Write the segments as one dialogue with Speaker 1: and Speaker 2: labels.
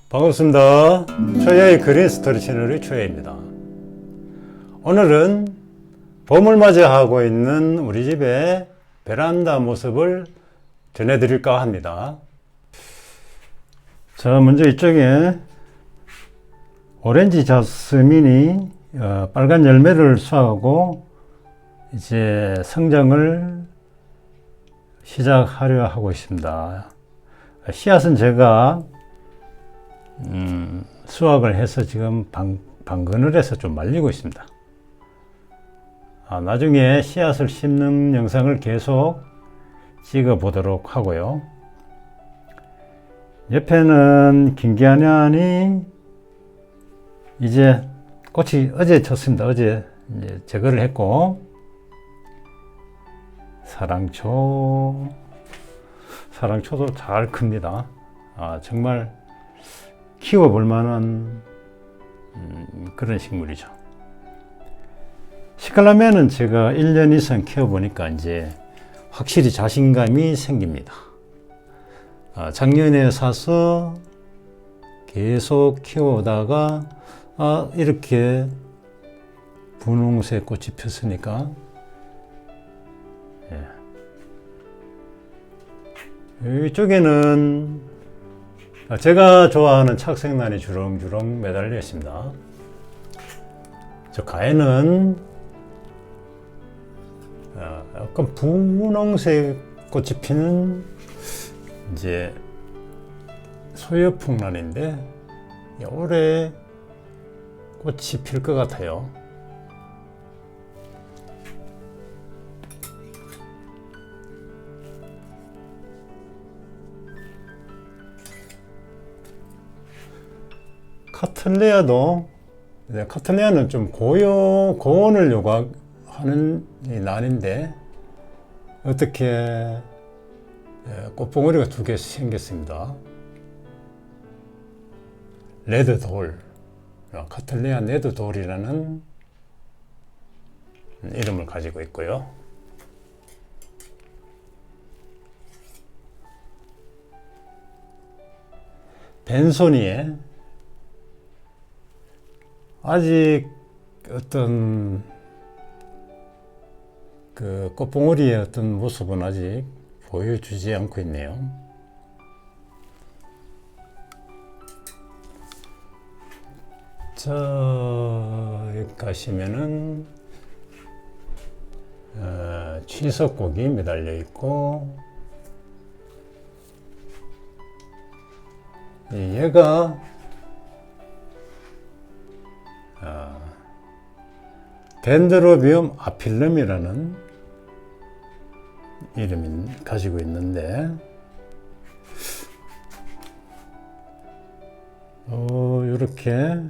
Speaker 1: 반갑습니다. 초야의 그린 스토리 채널의 초야입니다. 오늘은 봄을 맞이하고 있는 우리 집의 베란다 모습을 전해드릴까 합니다. 자, 먼저 이쪽에 오렌지 자스민이 빨간 열매를 수확하고 이제 성장을 시작하려 하고 있습니다. 씨앗은 제가 수확을 해서 지금 방근을 해서 좀 말리고 있습니다. 나중에 씨앗을 심는 영상을 계속 찍어 보도록 하고요. 옆에는 김기아년이 이제 꽃이 어제 쳤습니다. 어제 이제 제거를 했고, 사랑초도 잘 큽니다. 정말 키워볼 만한 그런 식물이죠. 시칼라멘은 제가 1년 이상 키워보니까 이제 확실히 자신감이 생깁니다. 작년에 사서 계속 키워오다가 이렇게 분홍색 꽃이 폈으니까 이쪽에는 제가 좋아하는 착색란이 주렁주렁 매달려 있습니다. 저 가에는 약간 분홍색 꽃이 피는 이제 소여풍란인데 올해 꽃이 필 것 같아요. 카틀레아는 좀 고온을 요구하는 난인데 어떻게 꽃봉오리가 두 개 생겼습니다. 레드돌, 카틀레아 레드돌이라는 이름을 가지고 있고요. 벤소니에 아직 어떤 그 꽃봉오리의 어떤 모습은 아직 보여주지 않고 있네요. 자, 여기 가시면은 취석곡이 매달려 있고, 얘가 덴드로비움 아필름이라는 이름을 가지고 있는데 이렇게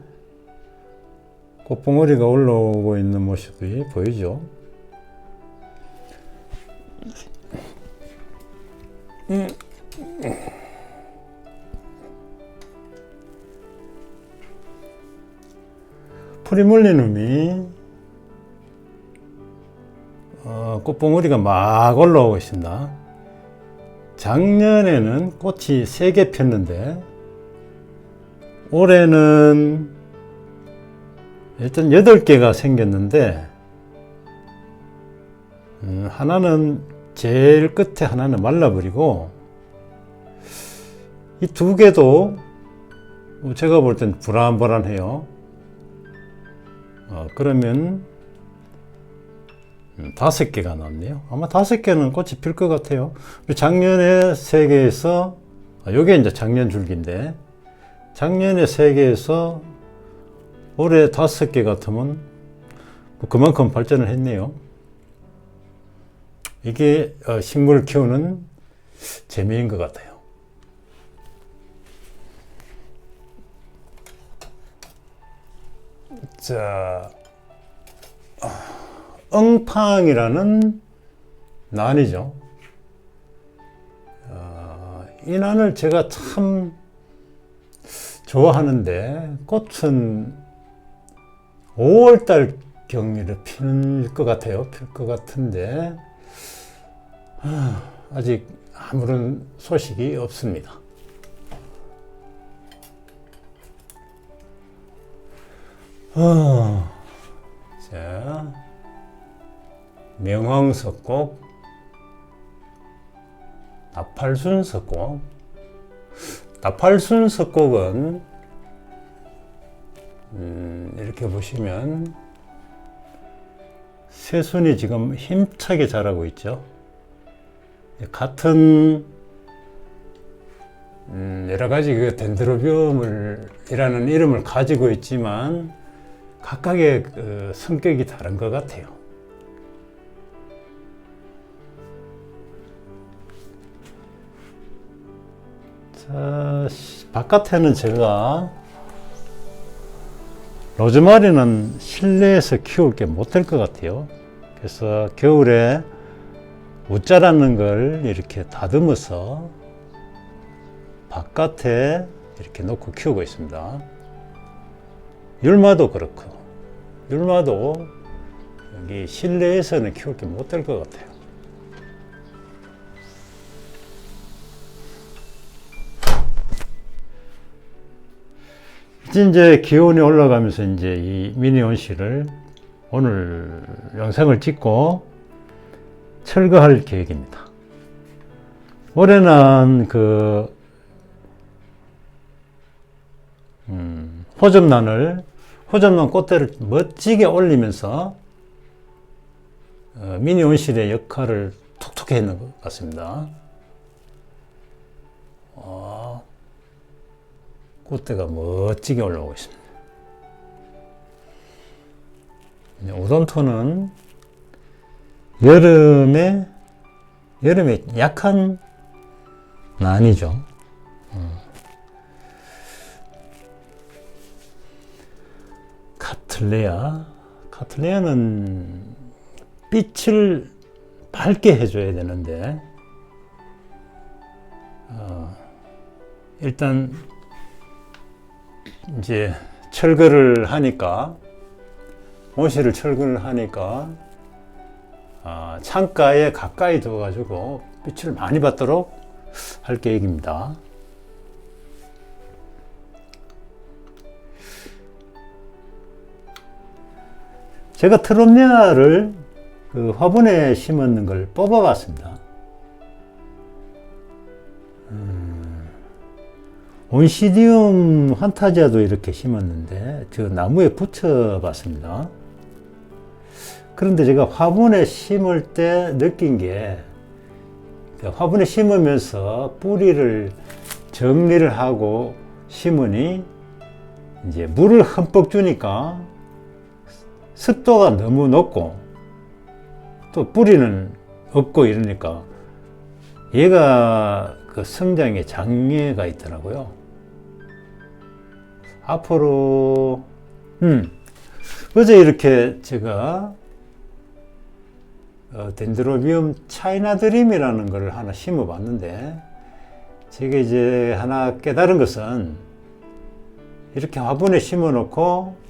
Speaker 1: 꽃봉오리가 올라오고 있는 모습이 보이죠. 프리몰리눔이 꽃봉오리가 막 올라오고 있습니다. 작년에는 꽃이 3개 폈는데 올해는 일단 8개가 생겼는데 하나는 제일 끝에 하나는 말라버리고 이 2개도 제가 볼 땐 불안불안해요. 그러면 5개가 났네요. 아마 5개는 꽃이 필 것 같아요. 작년에 3개에서 요게 이제 작년 줄기인데 작년에 3개에서 올해 5개 같으면 그만큼 발전을 했네요. 이게 식물 키우는 재미인 것 같아요. 자, 엉팡이라는 난이죠. 이 난을 제가 참 좋아하는데 꽃은 5월달 경리를 필 것 같아요. 필 것 같은데 아직 아무런 소식이 없습니다. 자, 명황석곡, 나팔순석곡. 나팔순석곡은 이렇게 보시면 새순이 지금 힘차게 자라고 있죠. 같은 여러 가지 그 덴드로비움이라는 이름을 가지고 있지만 각각의 그 성격이 다른 것 같아요. 자, 바깥에는 제가 로즈마리는 실내에서 키울 게 못 될 것 같아요. 그래서 겨울에 웃자라는 걸 이렇게 다듬어서 바깥에 이렇게 놓고 키우고 있습니다. 율마도 그렇고, 율마도 여기 실내에서는 키울 게 못 될 것 같아요. 이제 기온이 올라가면서 이제 이 미니 온실을 오늘 영상을 찍고 철거할 계획입니다. 올해는 그 호접란 꽃대를 멋지게 올리면서 미니 온실의 역할을 톡톡히 했는 것 같습니다. 꽃대가 멋지게 올라오고 있습니다. 오돈토는 여름에 약한 난이죠. 카틀레아는 빛을 밝게 해줘야 되는데 일단 이제 철거를 하니까 온실을 철거를 하니까 창가에 가까이 두어가지고 빛을 많이 받도록 할 계획입니다. 제가 트롬니아를 그 화분에 심었는 걸 뽑아봤습니다. 온시디움 환타지아도 이렇게 심었는데 저 나무에 붙여봤습니다. 그런데 제가 화분에 심을 때 느낀 게 화분에 심으면서 뿌리를 정리를 하고 심으니 이제 물을 흠뻑 주니까 습도가 너무 높고 또 뿌리는 없고 이러니까 얘가 그 성장에 장애가 있더라고요. 앞으로 어제 이렇게 제가 덴드로비움 차이나 드림이라는 걸 하나 심어 봤는데 제가 이제 하나 깨달은 것은 이렇게 화분에 심어 놓고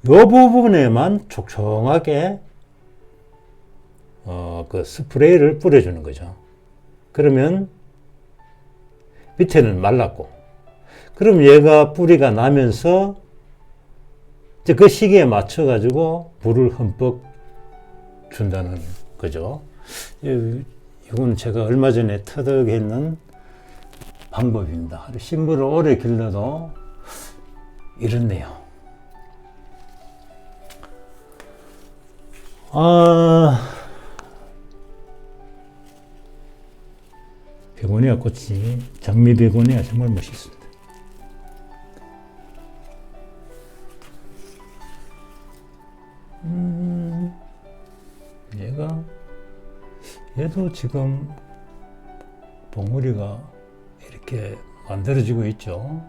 Speaker 1: 이 부분에만 촉촉하게 그 스프레이를 뿌려주는 거죠. 그러면 밑에는 말랐고, 그럼 얘가 뿌리가 나면서 이제 그 시기에 맞춰 가지고 물을 흠뻑 준다는 거죠. 이건 제가 얼마 전에 터득했는 방법입니다. 식물을 오래 길러도 이렇네요. 베고니아 꽃이, 장미 베고니아 정말 멋있습니다. 얘도 지금 봉우리가 이렇게 만들어지고 있죠.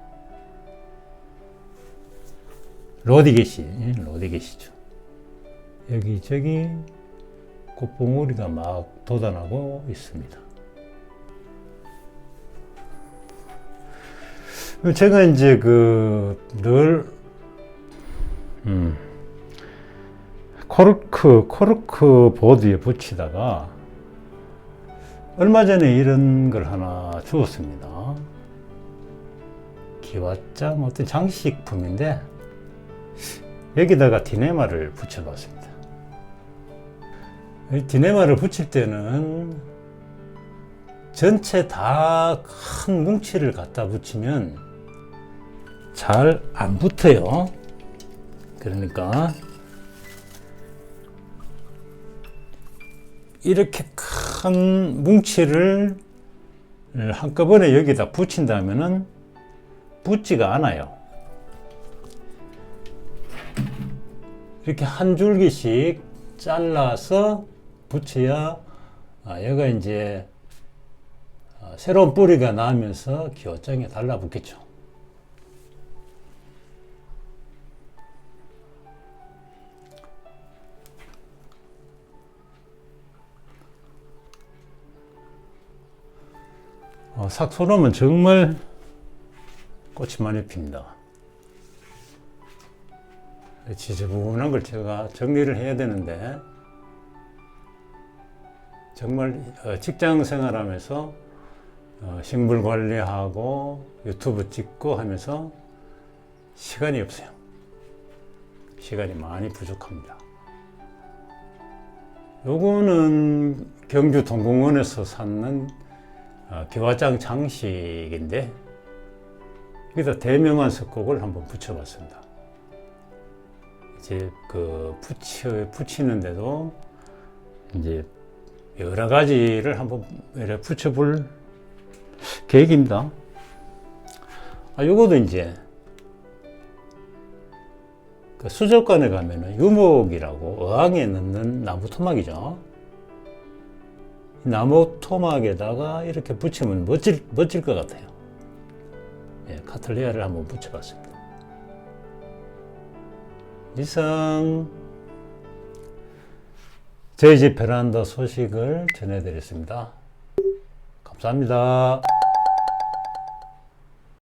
Speaker 1: 로디게시죠. 여기저기 꽃봉우리가 막 돋아나고 있습니다. 제가 이제 늘 코르크 보드에 붙이다가 얼마 전에 이런 걸 하나 주었습니다. 기와장 어떤 장식품인데 여기다가 디네마를 붙여봤습니다. 이 디네마를 붙일 때는 전체 다 큰 뭉치를 갖다 붙이면 잘 안 붙어요. 그러니까 이렇게 큰 뭉치를 한꺼번에 여기다 붙인다면은 붙지가 않아요. 이렇게 한 줄기씩 잘라서 붙여야 얘가 이제 새로운 뿌리가 나면서 기와장에 달라붙겠죠. 삭소놈은 정말 꽃이 많이 핍니다. 지저분한 걸 제가 정리를 해야 되는데 정말 직장 생활하면서 식물 관리하고 유튜브 찍고 하면서 시간이 없어요. 시간이 많이 부족합니다. 요거는 경주 동공원에서 샀는 기와장 장식인데 여기다 대명한 석곡을 한번 붙여봤습니다. 이제 그 붙이는데도 이제 여러 가지를 한번 붙여볼 계획입니다. 요거도 이제 그 수족관에 가면은 유목이라고 어항에 넣는 나무 토막이죠. 나무 토막에다가 이렇게 붙이면 멋질 것 같아요. 예, 카틀리아를 한번 붙여봤습니다. 이상 저희 집 베란다 소식을 전해드렸습니다. 감사합니다.